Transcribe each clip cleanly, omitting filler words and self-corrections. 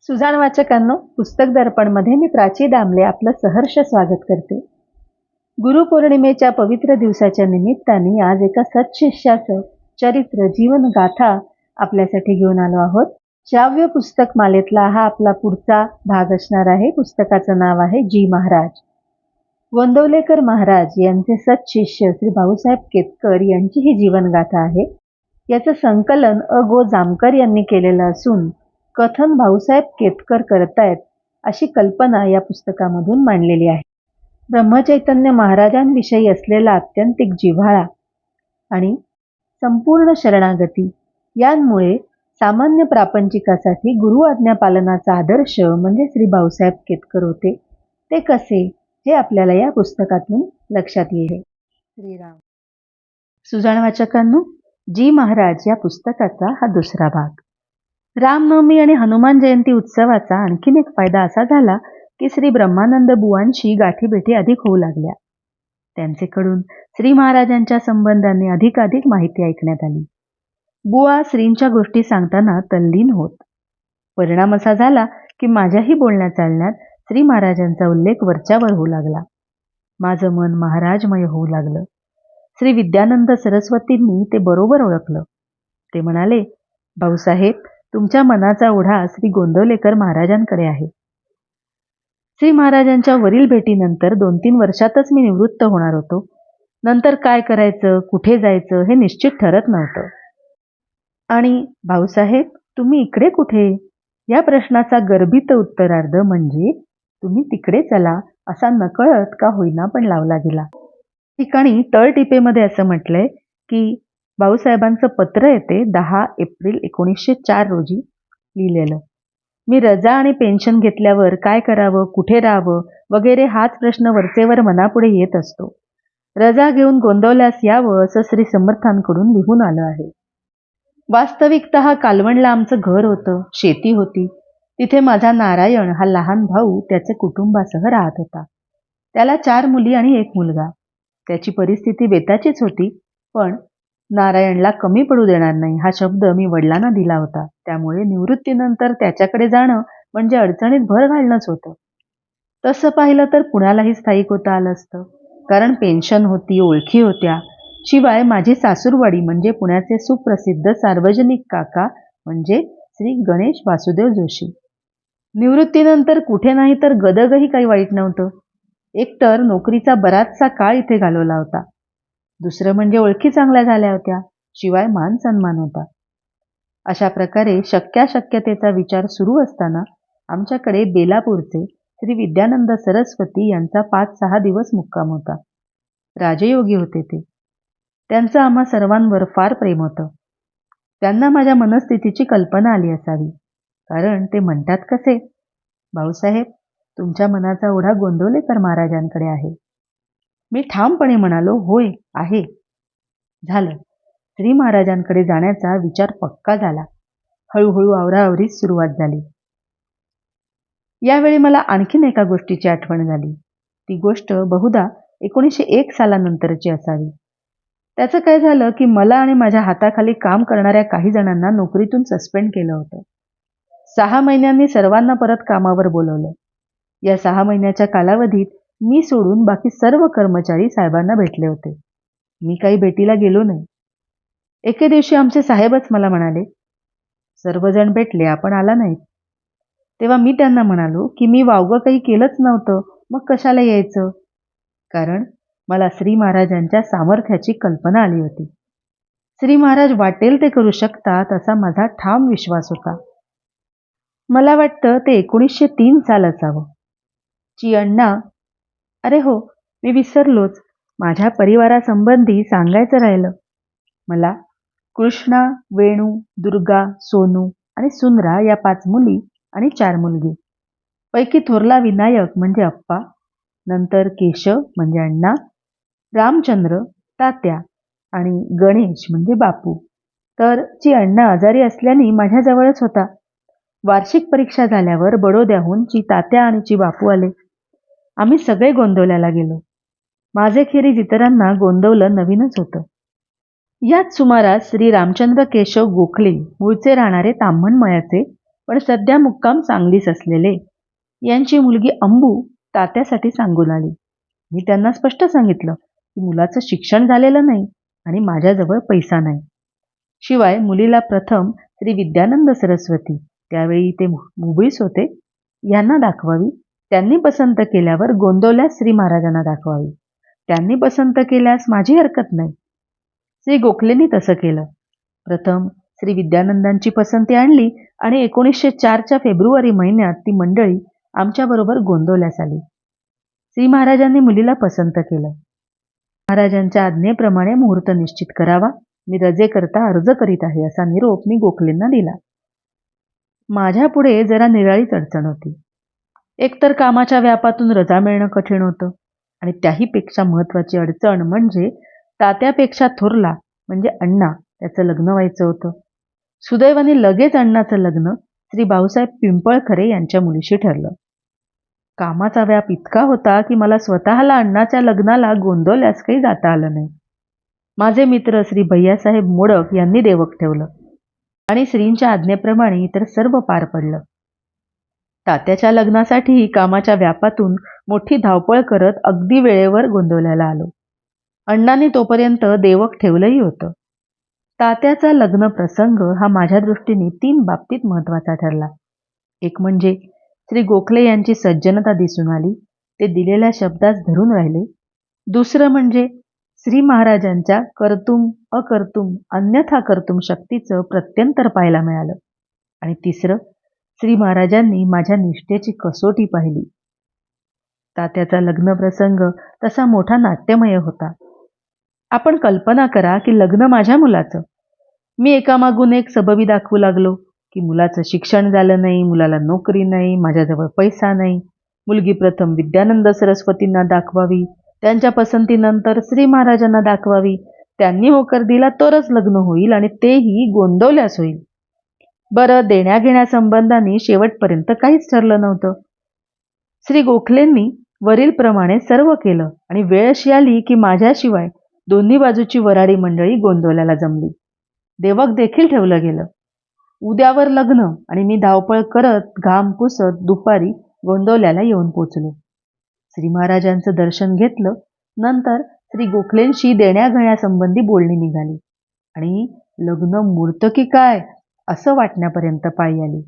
सुजाण वाचकांनो, पुस्तक दर्पणमध्ये मी प्राची दामले आपलं सहर्ष स्वागत करते. गुरुपौर्णिमेच्या पवित्र दिवसाच्या निमित्ताने आज एका सत्शिष्याचं चरित्र जीवन गाथा आपल्यासाठी घेऊन आलो आहोत. श्राव्य पुस्तक मालेतला हा आपला पुढचा भाग असणार आहे. पुस्तकाचं नाव आहे जी महाराज. गोंदवलेकर महाराज यांचे सत्शिष्य श्री भाऊसाहेब केतकर यांची ही जीवनगाथा आहे. याचं संकलन गो जामकर यांनी केलेलं असून कथन भाऊसाहेब केतकर करतायत अशी कल्पना या पुस्तकामधून मांडलेली आहे. ब्रह्मचैतन्य महाराजांविषयी असलेला आत्यंतिक जिव्हाळा आणि संपूर्ण शरणागती यांमुळे सामान्य प्रापंचिकासाठी गुरु आज्ञा पालनाचा आदर्श म्हणजे श्री भाऊसाहेब केतकर होते. ते कसे हे आपल्याला या पुस्तकातून लक्षात येईल. श्रीराम. सुजाण वाचकांनो, जी महाराज या पुस्तकाचा हा दुसरा भाग. रामनवमी आणि हनुमान जयंती उत्सवाचा आणखीन एक फायदा असा झाला की श्री ब्रह्मानंद बुवांशी गाठीभेटी अधिक होऊ लागल्या. त्यांचेकडून श्री महाराजांच्या संबंधाने अधिकाधिक माहिती ऐकण्यात आली. बुवा श्रींच्या गोष्टी सांगताना तल्लीन होत. परिणाम असा झाला की माझ्याही बोलण्या चालण्यात श्री महाराजांचा उल्लेख वरच्यावर होऊ लागला. माझं मन महाराजमय होऊ लागलं. श्री विद्यानंद सरस्वतींनी ते बरोबर ओळखलं. ते म्हणाले, भाऊसाहेब, तुमच्या मनाचा ओढा श्री गोंदवलेकर महाराजांकडे आहे. श्री महाराजांच्या वरील भेटीनंतर 2-3 वर्षातच मी निवृत्त होणार होतो. नंतर काय करायचं, कुठे जायचं हे निश्चित ठरत नव्हतं. आणि भाऊसाहेब, तुम्ही इकडे कुठे या प्रश्नाचा गर्भित उत्तरार्ध म्हणजे तुम्ही तिकडे चला असा नकळत का होईना पण लावला गेला. ठिकाणी तळटिपेमध्ये असं म्हटलंय की भाऊसाहेबांचं पत्र येते 10 एप्रिल 1904 रोजी लिहिलेलं. मी रजा आणि पेन्शन घेतल्यावर काय करावं, कुठे राहावं वगैरे हाच प्रश्न वरचेवर मनापुढे येत असतो. रजा घेऊन गोंदवल्यास यावं असं श्री समर्थांकडून लिहून आलं आहे. वास्तविकतः कालवणला आमचं घर होतं, शेती होती. तिथे माझा नारायण हा लहान भाऊ त्याचे कुटुंबासह राहत होता. त्याला 4 मुली आणि 1 मुलगा. त्याची परिस्थिती बेताचीच होती, पण नारायणला कमी पडू देणार नाही हा शब्द मी वडिलांना दिला होता. त्यामुळे निवृत्तीनंतर त्याच्याकडे जाणं म्हणजे अडचणीत भर घालणंच होतं. तसं पाहिलं तर पुण्यालाही स्थायिक होता आलं असतं, कारण पेन्शन होती, ओळखी होत्या. शिवाय माझी सासूरवाडी म्हणजे पुण्याचे सुप्रसिद्ध सार्वजनिक काका म्हणजे श्री गणेश वासुदेव जोशी. निवृत्तीनंतर कुठे नाही तर गदगही काही वाईट नव्हतं. एकतर नोकरीचा बराचसा काळ इथे घालवला होता. दुसरं म्हणजे ओळखी चांगल्या झाल्या होत्या. शिवाय मान सन्मान होता. अशा प्रकारे शक्याशक्यतेचा विचार सुरू असताना आमच्याकडे बेलापूरचे श्री विद्यानंद सरस्वती यांचा 5-6 दिवस मुक्काम होता. राजयोगी होते ते. त्यांचं आम्हा सर्वांवर फार प्रेम होतं. त्यांना माझ्या मनस्थितीची कल्पना आली असावी, कारण ते म्हणतात कसे, भाऊसाहेब, तुमच्या मनाचा ओढा गोंदवलेकर महाराजांकडे आहे. मी ठामपणे म्हणालो, होय आहे. झालं. श्री महाराजांकडे जाण्याचा विचार पक्का झाला. हळूहळू आवराआवरीच सुरुवात झाली. यावेळी मला आणखीन एका गोष्टीची आठवण झाली. ती गोष्ट बहुधा 1901 सालानंतरची असावी. त्याचं काय झालं की मला आणि माझ्या हाताखाली काम करणाऱ्या काही जणांना नोकरीतून सस्पेंड केलं होतं. 6 महिन्यांनी सर्वांना परत कामावर बोलवलं. या 6 महिन्याच्या कालावधीत मी सोडून बाकी सर्व कर्मचारी साहेबांना भेटले होते. मी काही भेटीला गेलो नाही. एके दिवशी आमचे साहेबच मला म्हणाले, सर्वजण भेटले, आपण आला नाहीत. तेव्हा मी त्यांना म्हणालो की मी वावगं काही केलंच नव्हतं, मग कशाला यायचं. कारण मला श्री महाराजांच्या सामर्थ्याची कल्पना आली होती. श्री महाराज वाटेल ते करू शकतात असा माझा ठाम विश्वास होता. मला वाटतं ते 1903 साल असावं. ची अण्णा, अरे हो, मी विसरलोच, माझ्या परिवारासंबंधी सांगायचं राहिलं. मला कृष्णा, वेणू, दुर्गा, सोनू आणि सुंदरा या 5 मुली आणि 4 मुलगी. पैकी थोरला विनायक म्हणजे अप्पा, नंतर केशव म्हणजे अण्णा, रामचंद्र तात्या आणि गणेश म्हणजे बापू. तर ची अण्णा आजारी असल्याने माझ्याजवळच होता. वार्षिक परीक्षा झाल्यावर बडोद्याहून ची तात्या आणि ची बापू आले. आम्ही सगळे गोंदवल्याला गेलो. माझे खेरीज इतरांना गोंदवलं नवीनच होतं. याच सुमारास श्री रामचंद्र केशव गोखले, मूळचे राहणारे ताम्हणमळ्याचे, पण सध्या मुक्काम सांगलीस असलेले यांची मुलगी अंबू तात्यासाठी सांगून आली. मी त्यांना स्पष्ट सांगितलं की मुलाचं शिक्षण झालेलं नाही आणि माझ्याजवळ पैसा नाही. शिवाय मुलीला प्रथम श्री विद्यानंद सरस्वती, त्यावेळी ते मुंबईस होते, यांना दाखवावी. त्यांनी पसंत केल्यावर गोंदवल्यास श्री महाराजांना दाखवावी. त्यांनी पसंत केल्यास माझी हरकत नाही. श्री गोखलेंनी तसं केलं. प्रथम श्री विद्यानंदांची पसंती आणली आणि 1904च्या फेब्रुवारी महिन्यात ती मंडळी आमच्याबरोबर गोंदवल्यास आली. श्री महाराजांनी मुलीला पसंत केलं. महाराजांच्या आज्ञेप्रमाणे मुहूर्त निश्चित करावा. मी रजेकरता अर्ज करीत आहे असा निरोप मी गोखलेंना दिला. माझ्या पुढे जरा निराळीच अडचण होती. एकतर कामाच्या व्यापातून रजा मिळणं कठीण होतं आणि त्याहीपेक्षा महत्वाची अडचण म्हणजे तात्यापेक्षा थोरला म्हणजे अण्णा, त्याचं लग्न व्हायचं होतं. सुदैवाने लगेच अण्णाचं लग्न श्री भाऊसाहेब पिंपळखरे यांच्या मुलीशी ठरलं. कामाचा व्याप इतका होता की मला स्वतःला अण्णाच्या लग्नाला गोंदवल्यास काही जाता आलं नाही. माझे मित्र श्री भैयासाहेब मोडक यांनी देवक ठेवलं आणि श्रींच्या आज्ञेप्रमाणे इतर सर्व पार पडलं. तात्याच्या लग्नासाठी कामाच्या व्यापातून मोठी धावपळ करत अगदी वेळेवर गोंदवल्याला आलो. अण्णांनी तोपर्यंत देवक ठेवलंही होतं. तात्याचा लग्न प्रसंग हा माझ्या दृष्टीने 3 बाबतीत महत्वाचा ठरला. एक म्हणजे श्री गोखले यांची सज्जनता दिसून आली, ते दिलेल्या शब्दास धरून राहिले. दुसरं म्हणजे श्री महाराजांच्या कर्तुम अकर्तुम अन्यथा कर्तुम शक्तीचं प्रत्यंतर पाहायला मिळालं. आणि तिसरं, श्री महाराजांनी माझ्या निष्ठेची कसोटी पाहिली. तात्याचा लग्न प्रसंग तसा मोठा नाट्यमय होता. आपण कल्पना करा की लग्न माझ्या मुलाचं. मी एकामागून एक सबबी दाखवू लागलो की मुलाचं शिक्षण झालं नाही, मुलाला नोकरी नाही, माझ्याजवळ पैसा नाही, मुलगी प्रथम विद्यानंद सरस्वतींना दाखवावी, त्यांच्या पसंतीनंतर श्री महाराजांना दाखवावी, त्यांनी होकार दिला तरच लग्न होईल आणि तेही गोंदवल्यास होईल. बरं, देण्याघेण्या संबंधांनी शेवटपर्यंत काहीच ठरलं नव्हतं. श्री गोखलेंनी वरीलप्रमाणे सर्व केलं आणि वेळ अशी आली की माझ्याशिवाय दोन्ही बाजूची वराडी मंडळी गोंदवल्याला जमली. देवक देखील ठेवलं गेलं. उद्यावर लग्न आणि मी धावपळ करत घाम पुसत दुपारी गोंदवल्याला येऊन पोचलो. श्री महाराजांचं दर्शन घेतलं. नंतर श्री गोखलेंशी देण्याघेण्यासंबंधी बोलणी निघाली आणि लग्न मूर्त की काय असं वाटण्यापर्यंत पायी आली.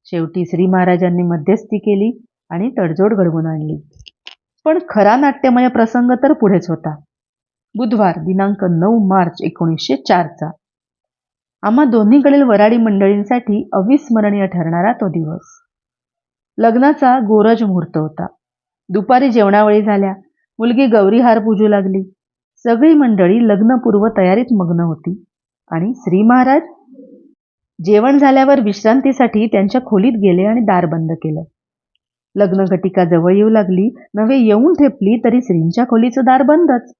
शेवटी श्री महाराजांनी मध्यस्थी केली आणि तडजोड घडवून आणली. पण खरा नाट्यमय प्रसंग तर पुढेच होता. बुधवार दिनांक 9 मार्च 1904चा आम्हा दोन्हीकडील वराडी मंडळींसाठी अविस्मरणीय ठरणारा तो दिवस. लग्नाचा गोरज मुहूर्त होता. दुपारी जेवणावळी झाल्या. मुलगी गौरी हार पूजू लागली. सगळी मंडळी लग्नपूर्व तयारीत मग्न होती आणि श्री महाराज जेवण झाल्यावर विश्रांतीसाठी त्यांच्या खोलीत गेले आणि दार बंद केलं. लग्नघटिका जवळ येऊ लागली. नवे येऊन ठेपली तरी श्रींच्या खोलीचं दार बंदच.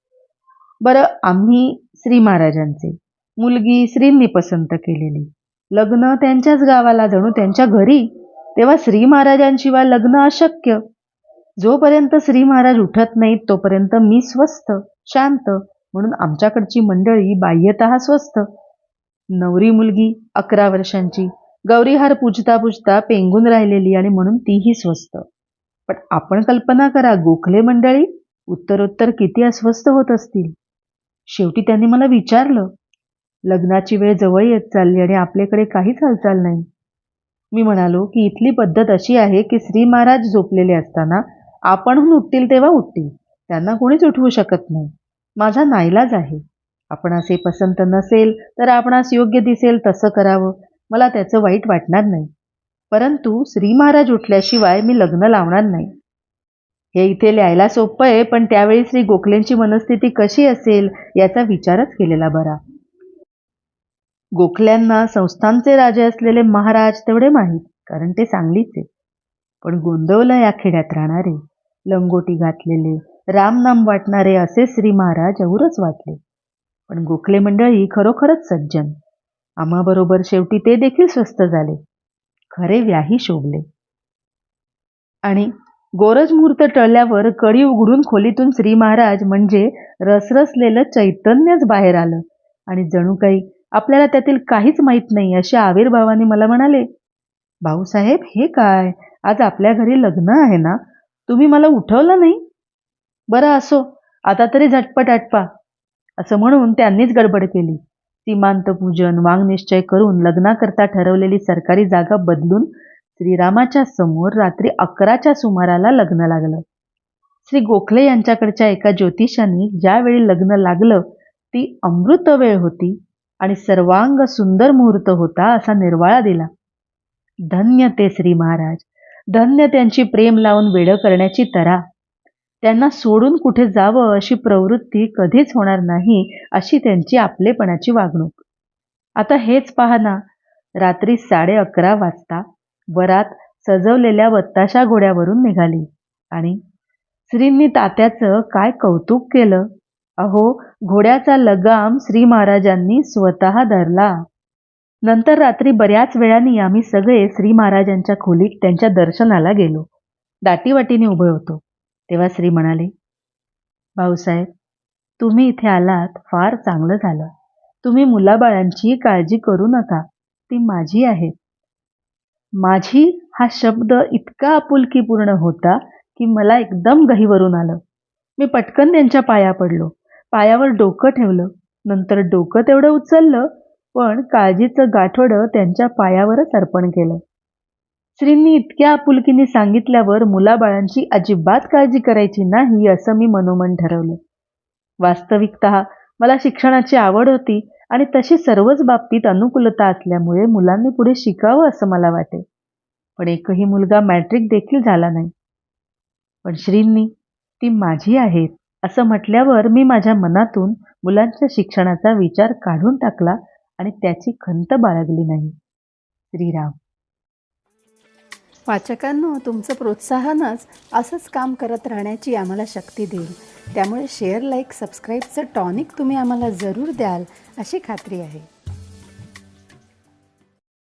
बरं, आम्ही श्री महाराजांचे, मुलगी श्रींनी पसंत केलेली, लग्न त्यांच्याच गावाला, जणू त्यांच्या घरी, तेव्हा श्री महाराजांशिवाय लग्न अशक्य. जोपर्यंत श्री महाराज उठत नाहीत तोपर्यंत मी स्वस्थ शांत, म्हणून आमच्याकडची मंडळी बाह्यतः स्वस्थ. नवरी मुलगी 11 वर्षांची, गौरीहार पूजता पूजता पेंगून राहिलेली आणि म्हणून तीही स्वस्थ. पण आपण कल्पना करा, गोखले मंडळी उत्तरोत्तर किती अस्वस्थ होत असतील. शेवटी त्यांनी मला विचारलं, लग्नाची वेळ जवळ येत चालली आणि आपल्याकडे काहीच हालचाल नाही. मी म्हणालो की इथली पद्धत अशी आहे की श्री महाराज झोपलेले असताना आपणहून उठतील तेव्हा उठतील, त्यांना कोणीच उठवू शकत नाही. माझा नाईलाज आहे. आपणास पसंत नसेल तर आपणास योग्य दिसेल तसं करावं, मला त्याचं वाईट वाटणार नाही. परंतु श्री महाराज उठल्याशिवाय मी लग्न लावणार नाही. हे इथे लिहायला सोपं आहे, पण त्यावेळी श्री गोखलेंची मनस्थिती कशी असेल याचा विचारच केलेला बरा. गोखल्यांना संस्थांचे राजे असलेले महाराज तेवढे माहीत, कारण ते सांगलीचे. पण गोंदवला या खेड्यात राहणारे, लंगोटी घातलेले, रामनाम वाटणारे असे श्री महाराज औरच वाटले. पण गोखले मंडळी खरोखरच सज्जन. आम्हाबरोबर शेवटी ते देखील स्वस्थ झाले. खरे व्याही शोभले. आणि गोरज मुहूर्त टळल्यावर कडी उघडून खोलीतून श्री महाराज म्हणजे रसरसलेलं चैतन्यच बाहेर आलं आणि जणू काही आपल्याला त्यातील काहीच माहीत नाही अशा आविर्भावाने मला म्हणाले, भाऊसाहेब, हे काय? आज आपल्या घरी लग्न आहे ना? तुम्ही मला उठवलं नाही? बरं असो, आता तरी झटपट आटपा. असं म्हणून त्यांनीच गडबड केली. सीमांत पूजन, वांगनिश्चय करून लग्नाकरता ठरवलेली सरकारी जागा बदलून श्रीरामाच्या समोर रात्री 11च्या सुमाराला लग्न लागलं. श्री गोखले यांच्याकडच्या एका ज्योतिषांनी ज्यावेळी लग्न लागलं ती अमृत वेळ होती आणि सर्वांग सुंदर मुहूर्त होता असा निर्वाळा दिला. धन्य ते श्री महाराज, धन्य त्यांची प्रेम लावून वेडं करण्याची तरा. त्यांना सोडून कुठे जावं अशी प्रवृत्ती कधीच होणार नाही अशी त्यांची आपलेपणाची वागणूक. आता हेच पहा ना, रात्री 11:30 वाजता वरात सजवलेल्या बत्ताशा घोड्यावरून निघाली आणि श्रींनी तात्याचं काय कौतुक केलं. अहो, घोड्याचा लगाम श्री महाराजांनी स्वतः धरला. नंतर रात्री बऱ्याच वेळाने आम्ही सगळे श्री महाराजांच्या खोलीत त्यांच्या दर्शनाला गेलो. दाटीवाटीने उभे होतो तेव्हा श्री म्हणाले, भाऊसाहेब, तुम्ही इथे आलात फार चांगलं झालं. तुम्ही मुलाबाळांची काळजी करू नका, ती माझी आहेत. माझी हा शब्द इतका आपुलकीपूर्ण होता की मला एकदम गहिवरून आलं. मी पटकन त्यांच्या पाया पडलो. पायावर डोकं ठेवलं. नंतर डोकं तेवढं उचललं, पण काळजीचं गाठोडं त्यांच्या पायावरच अर्पण केलं. श्रींनी इतक्या आपुलकीने सांगितल्यावर मुलाबाळांची अजिबात काळजी करायची नाही असं मी मनोमन ठरवलं. वास्तविकतः मला शिक्षणाची आवड होती आणि तशी सर्वच बाबतीत अनुकूलता असल्यामुळे मुलांनी पुढे शिकावं असं मला वाटे. पण एकही मुलगा मॅट्रिक देखील झाला नाही. पण श्रींनी ती माझी आहेत असं म्हटल्यावर मी माझ्या मनातून मुलांच्या शिक्षणाचा विचार काढून टाकला आणि त्याची खंत बाळगली नाही. श्रीराम. वाचकांनो, तुमचं प्रोत्साहनच असंच काम करत राहण्याची आम्हाला शक्ती देईल. त्यामुळे शेअर, लाईक, सबस्क्राईबचं टॉनिक तुम्ही आम्हाला जरूर द्याल अशी खात्री आहे.